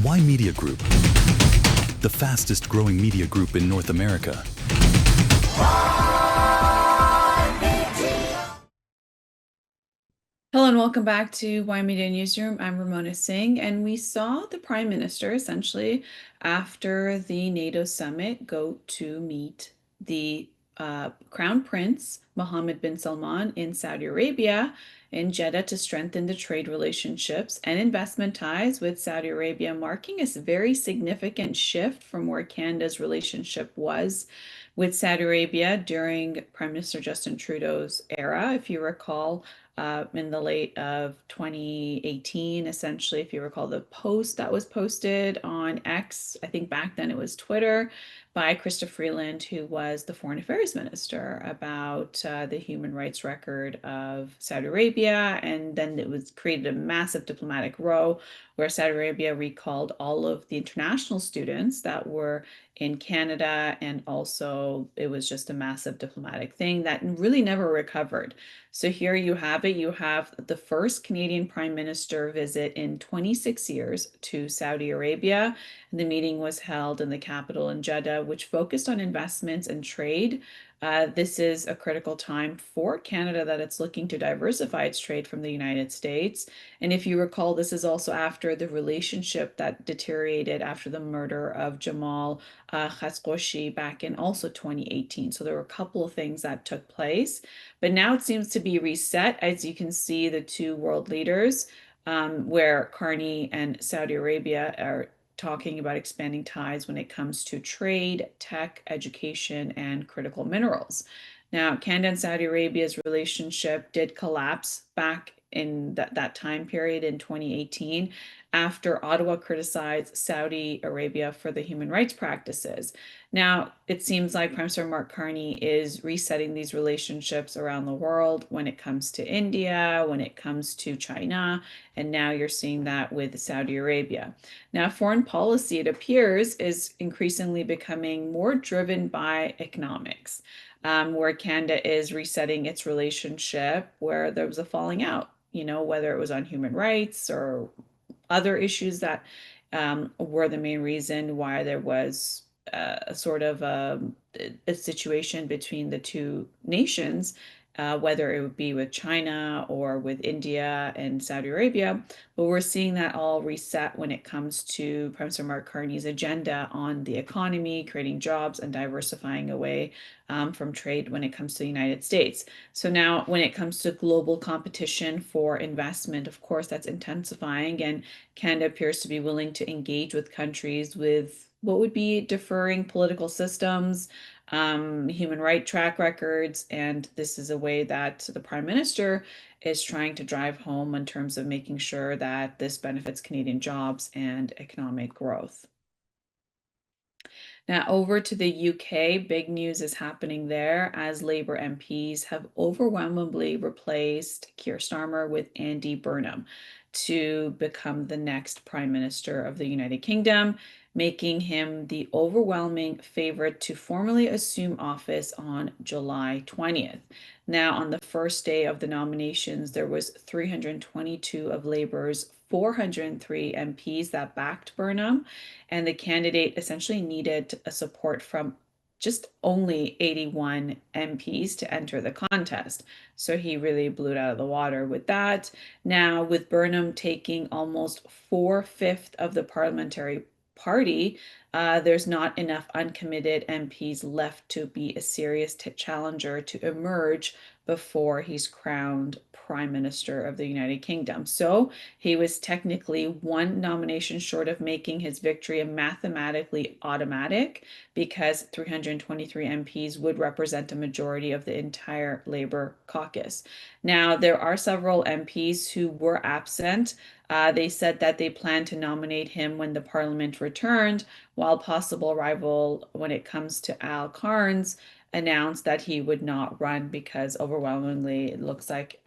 Why Media Group? The fastest growing media group in North America. Hello and welcome back to Why Media Newsroom. I'm Ramona Singh, and we saw the Prime Minister essentially after the NATO summit go to meet the Crown Prince Mohammed bin Salman in Saudi Arabia in Jeddah to strengthen the trade relationships and investment ties with Saudi Arabia, marking a very significant shift from where Canada's relationship was with Saudi Arabia during Prime Minister Justin Trudeau's era. If you recall, in the late of 2018, essentially, if you recall the post that was posted on X, I think back then it was Twitter, by Krista Freeland, who was the Foreign Affairs Minister, about the human rights record of Saudi Arabia. And then it was created a massive diplomatic row where Saudi Arabia recalled all of the international students that were in Canada. And also it was just a massive diplomatic thing that really never recovered. So here you have it. You have the first Canadian Prime Minister visit in 26 years to Saudi Arabia. And the meeting was held in the capital in Jeddah, which focused on investments and trade. This is a critical time for Canada that it's looking to diversify its trade from the United States. And if you recall, this is also after the relationship that deteriorated after the murder of Jamal Khashoggi back in also 2018. So there were a couple of things that took place, but now it seems to be reset. As you can see, the two world leaders, where Carney and Saudi Arabia are talking about expanding ties when it comes to trade, tech, education, and critical minerals. Now, Canada and Saudi Arabia's relationship did collapse back in that time period in 2018 after Ottawa criticized Saudi Arabia for the human rights practices. Now, it seems like Prime Minister Mark Carney is resetting these relationships around the world when it comes to India, when it comes to China, and now you're seeing that with Saudi Arabia. Now, foreign policy, it appears, is increasingly becoming more driven by economics, where Canada is resetting its relationship where there was a falling out, whether it was on human rights or other issues that were the main reason why there was a sort of a situation between the two nations, whether it would be with China or with India and Saudi Arabia. But we're seeing that all reset when it comes to Prime Minister Mark Carney's agenda on the economy, creating jobs, and diversifying away from trade when it comes to the United States. So now when it comes to global competition for investment, of course, that's intensifying, and Canada appears to be willing to engage with countries with what would be differing political systems, human right track records, and this is a way that the Prime Minister is trying to drive home in terms of making sure that this benefits Canadian jobs and economic growth. Now, over to the UK, big news is happening there as Labour MPs have overwhelmingly replaced Keir Starmer with Andy Burnham to become the next Prime Minister of the United Kingdom, making him the overwhelming favorite to formally assume office on July 20th. Now, on the first day of the nominations, there was 322 of Labour's 403 MPs that backed Burnham, and the candidate essentially needed a support from just only 81 MPs to enter the contest. So he really blew it out of the water with that. Now, with Burnham taking almost 4/5 of the parliamentary party, there's not enough uncommitted MPs left to be a serious challenger to emerge before he's crowned Prime Minister of the United Kingdom. So he was technically one nomination short of making his victory a mathematically automatic, because 323 MPs would represent a majority of the entire Labour caucus. Now, there are several MPs who were absent. They said that they plan to nominate him when the Parliament returned, while possible rival when it comes to Al Carnes announced that he would not run because overwhelmingly it looks like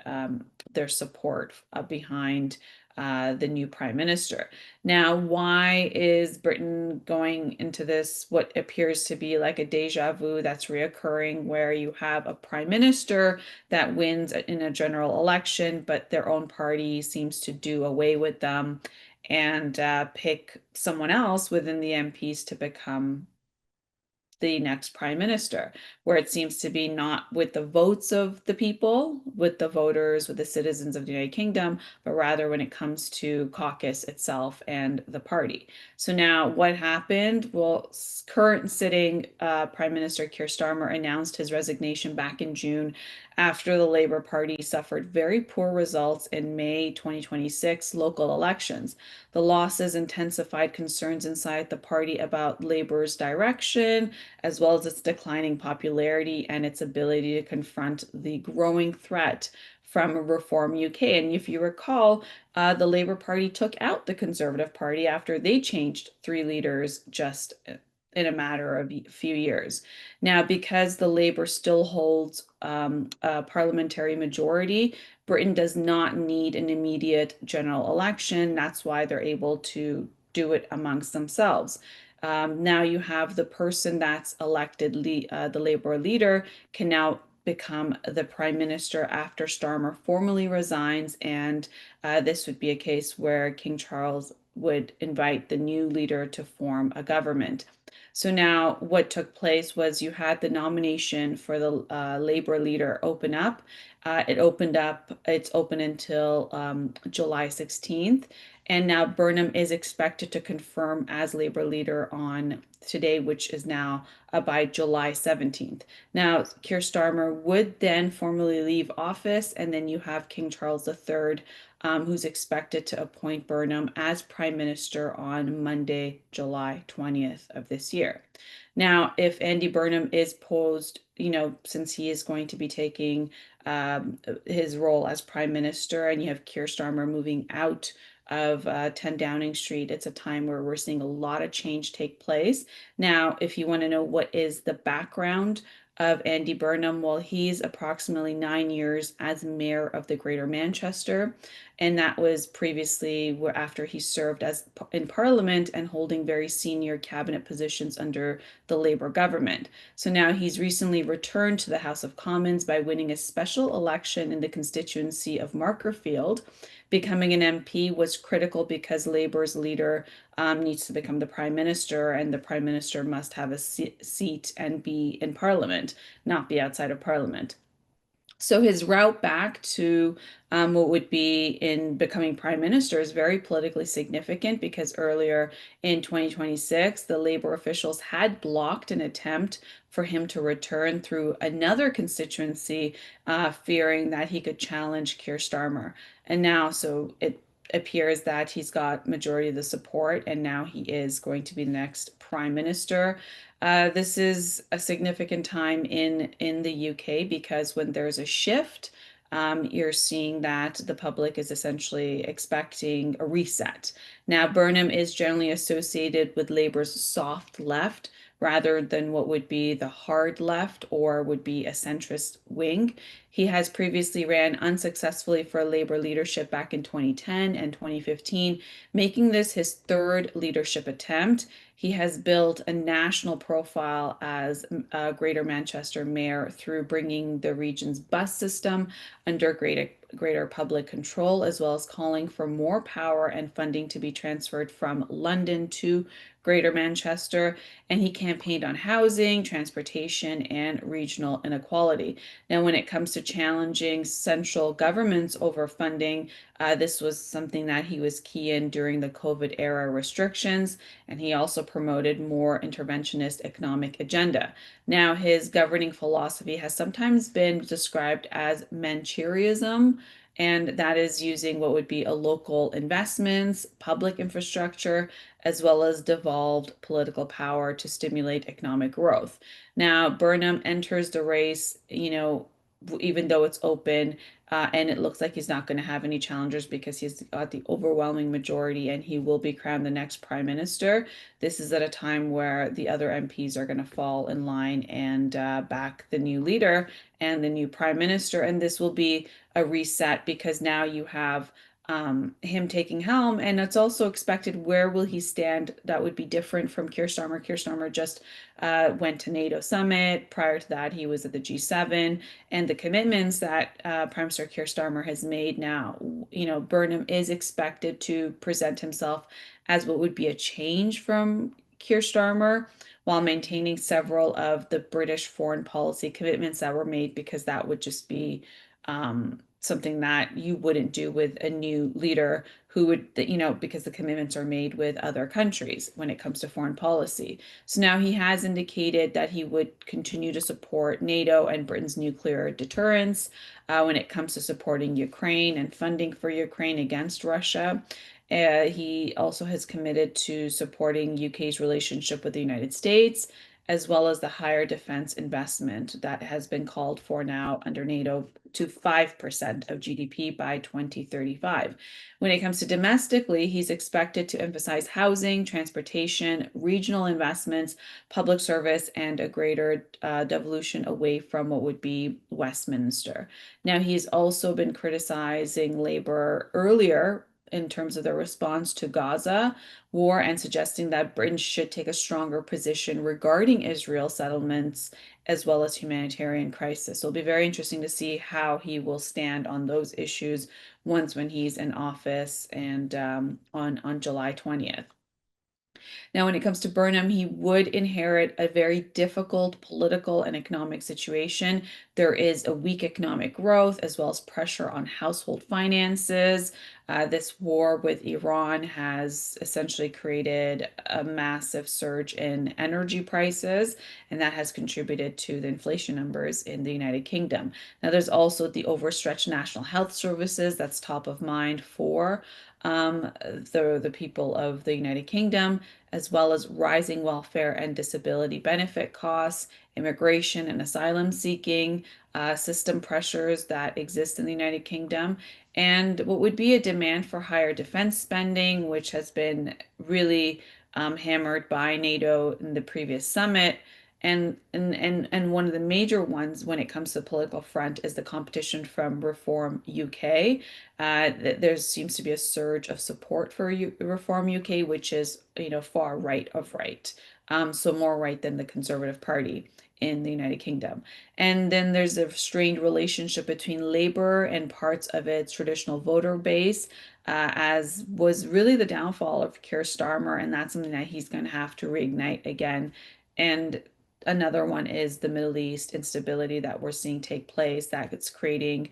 there's support behind the new prime minister. Now, why is Britain going into this, what appears to be like a deja vu that's reoccurring, where you have a prime minister that wins in a general election, but their own party seems to do away with them? and pick someone else within the MPs to become the next prime minister, where it seems to be not with the votes of the people, with the voters, with the citizens of the United Kingdom, but rather when it comes to caucus itself and the party. So now what happened? Well, current sitting Prime Minister Keir Starmer announced his resignation back in June after the Labour Party suffered very poor results in May 2026 local elections. The losses intensified concerns inside the party about Labour's direction, as well as its declining popularity and its ability to confront the growing threat from Reform UK. And if you recall, the Labour Party took out the Conservative Party after they changed three leaders just in a matter of a few years. Now, because the Labour still holds a parliamentary majority, Britain does not need an immediate general election. That's why they're able to do it amongst themselves. Now you have the person that's elected, the Labour leader, can now become the prime minister after Starmer formally resigns. And this would be a case where King Charles would invite the new leader to form a government. So now what took place was you had the nomination for the Labour leader open up. It's open until July 16th. And now Burnham is expected to confirm as Labour leader on today, which is now by July 17th. Now, Keir Starmer would then formally leave office, and then you have King Charles III, who's expected to appoint Burnham as Prime Minister on Monday, July 20th of this year. Now, if Andy Burnham is posed, since he is going to be taking his role as Prime Minister, and you have Keir Starmer moving out of 10 Downing Street, it's a time where we're seeing a lot of change take place. Now, if you want to know what is the background of Andy Burnham, well, he's approximately 9 years as mayor of the Greater Manchester, and that was previously after he served as in Parliament and holding very senior cabinet positions under the Labour government. So now he's recently returned to the House of Commons by winning a special election in the constituency of Markerfield. Becoming an MP was critical because Labour's leader needs to become the prime minister, and the prime minister must have a seat and be in Parliament, not be outside of Parliament. So his route back to what would be in becoming prime minister is very politically significant because earlier in 2026, the Labour officials had blocked an attempt for him to return through another constituency, fearing that he could challenge Keir Starmer. And now, so it appears that he's got majority of the support, and now he is going to be the next prime minister. This is a significant time in the UK because when there's a shift, you're seeing that the public is essentially expecting a reset. Now, Burnham is generally associated with Labour's soft left rather than what would be the hard left or would be a centrist wing. He has previously ran unsuccessfully for Labour leadership back in 2010 and 2015, making this his third leadership attempt. He has built a national profile as Greater Manchester mayor through bringing the region's bus system under greater public control, as well as calling for more power and funding to be transferred from London to Greater Manchester. And he campaigned on housing, transportation, and regional inequality. Now, when it comes to challenging central governments over funding, this was something that he was key in during the COVID era restrictions, and he also promoted more interventionist economic agenda. Now, his governing philosophy has sometimes been described as Manchurianism, and that is using what would be a local investments, public infrastructure, as well as devolved political power to stimulate economic growth. Now, Burnham enters the race, even though it's open, and it looks like he's not going to have any challengers because he's got the overwhelming majority and he will be crowned the next prime minister. This is at a time where the other MPs are going to fall in line and back the new leader and the new prime minister. And this will be a reset because now you have him taking helm, and it's also expected where will he stand that would be different from Keir Starmer. Keir Starmer just went to NATO summit. Prior to that, he was at the G7, and the commitments that Prime Minister Keir Starmer has made now, Burnham is expected to present himself as what would be a change from Keir Starmer, while maintaining several of the British foreign policy commitments that were made, because that would just be something that you wouldn't do with a new leader who would, because the commitments are made with other countries when it comes to foreign policy. So now he has indicated that he would continue to support NATO and Britain's nuclear deterrence when it comes to supporting Ukraine and funding for Ukraine against Russia. He also has committed to supporting UK's relationship with the United States, as well as the higher defense investment that has been called for now under NATO to 5% of GDP by 2035. When it comes to domestically, he's expected to emphasize housing, transportation, regional investments, public service, and a greater devolution away from what would be Westminster. Now, he's also been criticizing Labour earlier in terms of their response to Gaza war, and suggesting that Britain should take a stronger position regarding Israel settlements as well as humanitarian crisis. So it'll be very interesting to see how he will stand on those issues when he's in office, and on July 20th. Now, when it comes to Burnham, he would inherit a very difficult political and economic situation. There is a weak economic growth as well as pressure on household finances. This war with Iran has essentially created a massive surge in energy prices, and that has contributed to the inflation numbers in the United Kingdom. Now, there's also the overstretched national health services that's top of mind for the people of the United Kingdom, as well as rising welfare and disability benefit costs, immigration and asylum seeking, system pressures that exist in the United Kingdom, and what would be a demand for higher defense spending, which has been really hammered by NATO in the previous summit. And one of the major ones when it comes to the political front is the competition from Reform UK. There seems to be a surge of support for Reform UK, which is, far right of right. So more right than the Conservative Party in the United Kingdom. And then there's a strained relationship between Labour and parts of its traditional voter base, as was really the downfall of Keir Starmer, and that's something that he's going to have to reignite again. And another one is the Middle East instability that we're seeing take place, that it's creating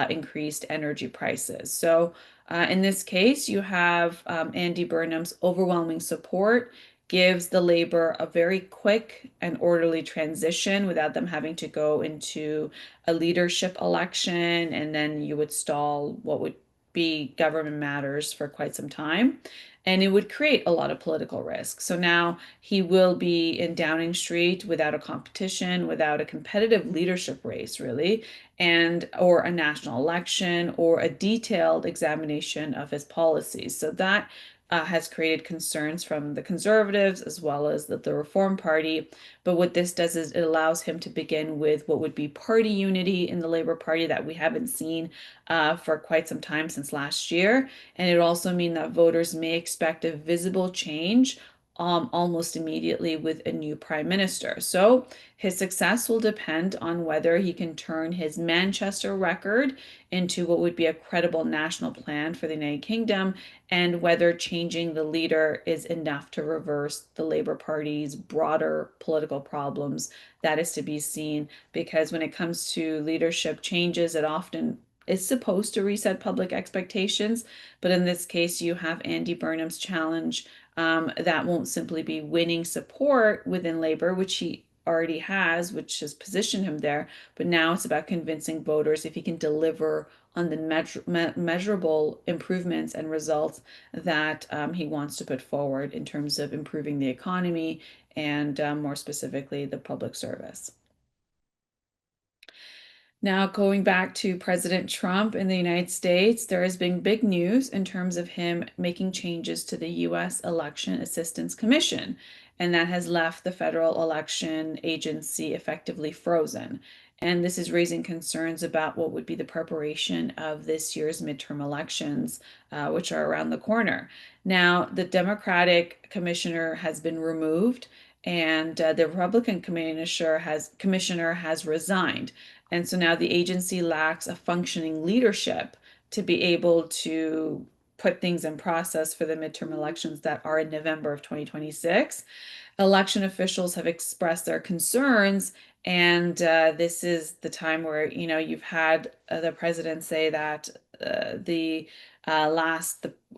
increased energy prices. So in this case, you have Andy Burnham's overwhelming support gives the Labour a very quick and orderly transition without them having to go into a leadership election, and then you would stall what would be government matters for quite some time. And it would create a lot of political risk. So now he will be in Downing Street without a competition, without a competitive leadership race, really, and or a national election or a detailed examination of his policies. So that has created concerns from the Conservatives as well as the Reform Party. But what this does is it allows him to begin with what would be party unity in the Labour Party that we haven't seen for quite some time, since last year. And it also means that voters may expect a visible change almost immediately with a new prime minister. So his success will depend on whether he can turn his Manchester record into what would be a credible national plan for the United Kingdom, and whether changing the leader is enough to reverse the Labour Party's broader political problems. That is to be seen, because when it comes to leadership changes, it often is supposed to reset public expectations. But in this case, you have Andy Burnham's challenge that won't simply be winning support within Labour, which he already has, which has positioned him there, but now it's about convincing voters if he can deliver on the measurable improvements and results that he wants to put forward in terms of improving the economy and more specifically the public service. Now, going back to President Trump in the United States, there has been big news in terms of him making changes to the U.S. Election Assistance Commission, and that has left the federal election agency effectively frozen. And this is raising concerns about what would be the preparation of this year's midterm elections, which are around the corner. Now, the Democratic commissioner has been removed, and the Republican commissioner has resigned. And so now the agency lacks a functioning leadership to be able to put things in process for the midterm elections that are in November of 2026. Election officials have expressed their concerns, and this is the time where you've had the president say that the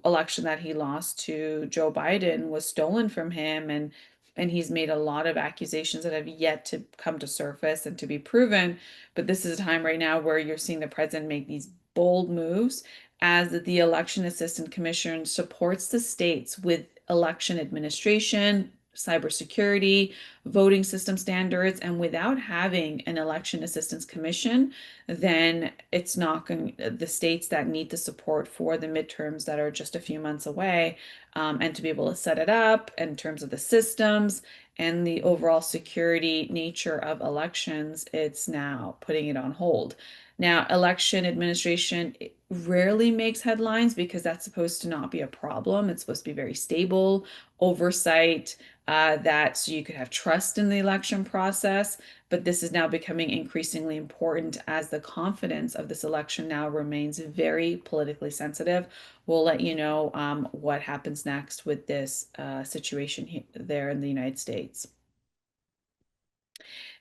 election that he lost to Joe Biden was stolen from him, and he's made a lot of accusations that have yet to come to surface and to be proven. But this is a time right now where you're seeing the president make these bold moves as the Election Assistance Commission supports the states with election administration, cybersecurity, voting system standards, and without having an election assistance commission, then it's not going the states that need the support for the midterms that are just a few months away, and to be able to set it up in terms of the systems and the overall security nature of elections, it's now putting it on hold. Now, election administration rarely makes headlines because that's supposed to not be a problem. It's supposed to be very stable oversight, that so you could have trust in the election process. But this is now becoming increasingly important as the confidence of this election now remains very politically sensitive. We'll let you know what happens next with this situation there in the United States.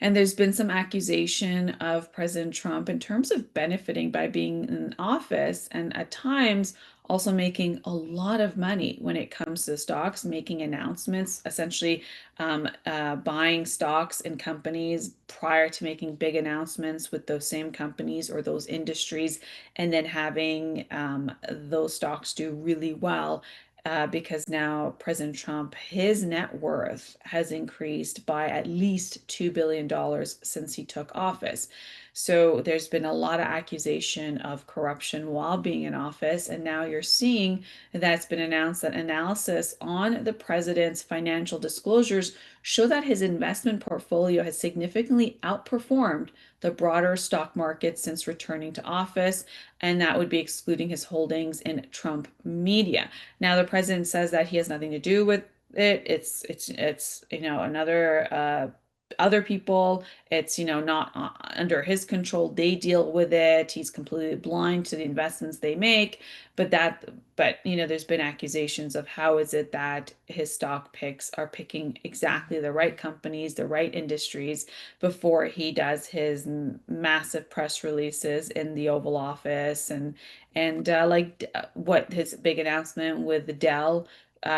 And there's been some accusation of President Trump in terms of benefiting by being in office and at times also making a lot of money when it comes to stocks, making announcements, essentially buying stocks in companies prior to making big announcements with those same companies or those industries, and then having those stocks do really well because now President Trump, his net worth has increased by at least $2 billion since he took office. So there's been a lot of accusation of corruption while being in office. And now you're seeing that it's been announced that analysis on the president's financial disclosures show that his investment portfolio has significantly outperformed the broader stock market since returning to office. And that would be excluding his holdings in Trump media. Now, the president says that he has nothing to do with it. It's another other people. It's not under his control. They deal with it. He's completely blind to the investments they make. But there's been accusations of how is it that his stock picks are picking exactly the right companies, the right industries before he does his massive press releases in the Oval Office and what his big announcement with the Dell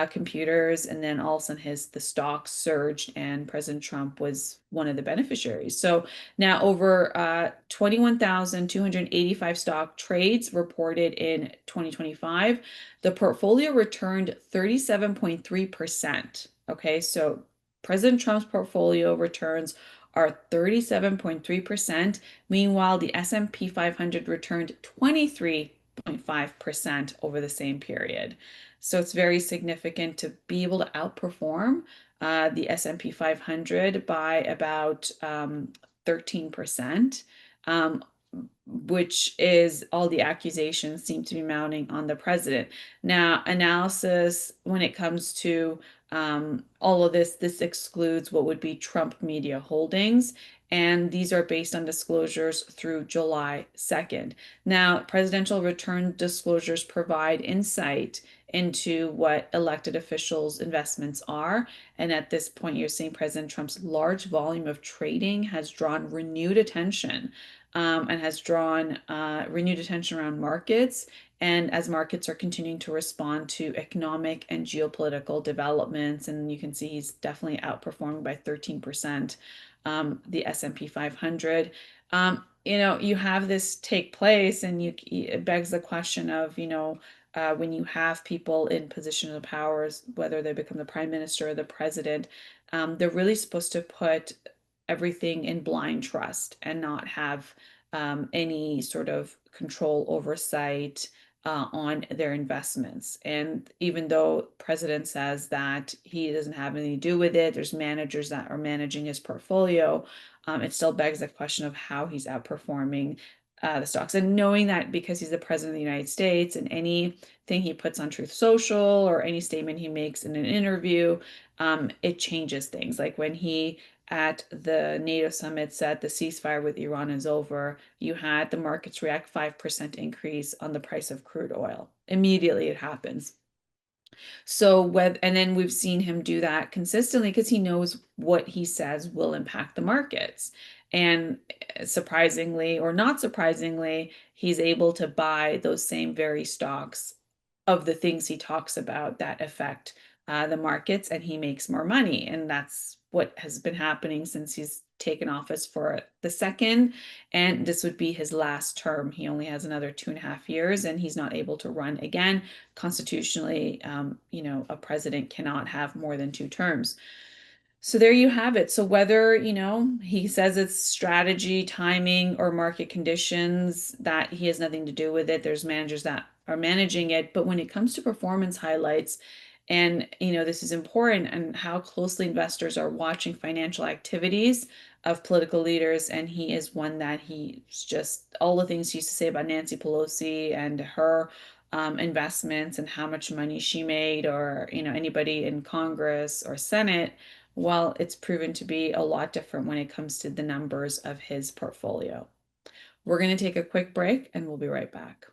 computers, and then all of a sudden the stock surged and President Trump was one of the beneficiaries. So now over 21,285 stock trades reported in 2025. The portfolio returned 37.3%. Okay, so President Trump's portfolio returns are 37.3%. Meanwhile, the S&P 500 returned 23.5% over the same period. So it's very significant to be able to outperform the S&P 500 by about 13%, which is all the accusations seem to be mounting on the president. Now, analysis when it comes to all of this excludes what would be Trump media holdings, and these are based on disclosures through July 2nd. Now, presidential return disclosures provide insight into what elected officials' investments are. And at this point, you're seeing President Trump's large volume of trading has drawn renewed attention and has drawn renewed attention around markets. And as markets are continuing to respond to economic and geopolitical developments, and you can see he's definitely outperforming by 13%, the S&P 500. You have this take place, and it begs the question of, when you have people in positions of powers, whether they become the prime minister or the president, they're really supposed to put everything in blind trust and not have any sort of control oversight on their investments. And even though president says that he doesn't have anything to do with it, there's managers that are managing his portfolio. it still begs the question of how he's outperforming the stocks. And knowing that because he's the president of the United States and anything he puts on Truth Social or any statement he makes in an interview, it changes things. Like when he at the NATO summit said the ceasefire with Iran is over, you had the markets react 5% increase on the price of crude oil. Immediately it happens. And then we've seen him do that consistently because he knows what he says will impact the markets. And surprisingly or not surprisingly, he's able to buy those same very stocks of the things he talks about that affect the markets, and he makes more money. And that's what has been happening since he's taken office for the second. And this would be his last term. He only has another 2.5 years, and he's not able to run again. Constitutionally, a president cannot have more than 2 terms. So there you have it. So whether, he says it's strategy, timing, or market conditions, that he has nothing to do with it. There's managers that are managing it. But when it comes to performance highlights, and this is important, and how closely investors are watching financial activities of political leaders, and he is one that he's just all the things he used to say about Nancy Pelosi and her investments and how much money she made, or anybody in Congress or Senate. Well, it's proven to be a lot different when it comes to the numbers of his portfolio. We're going to take a quick break and we'll be right back.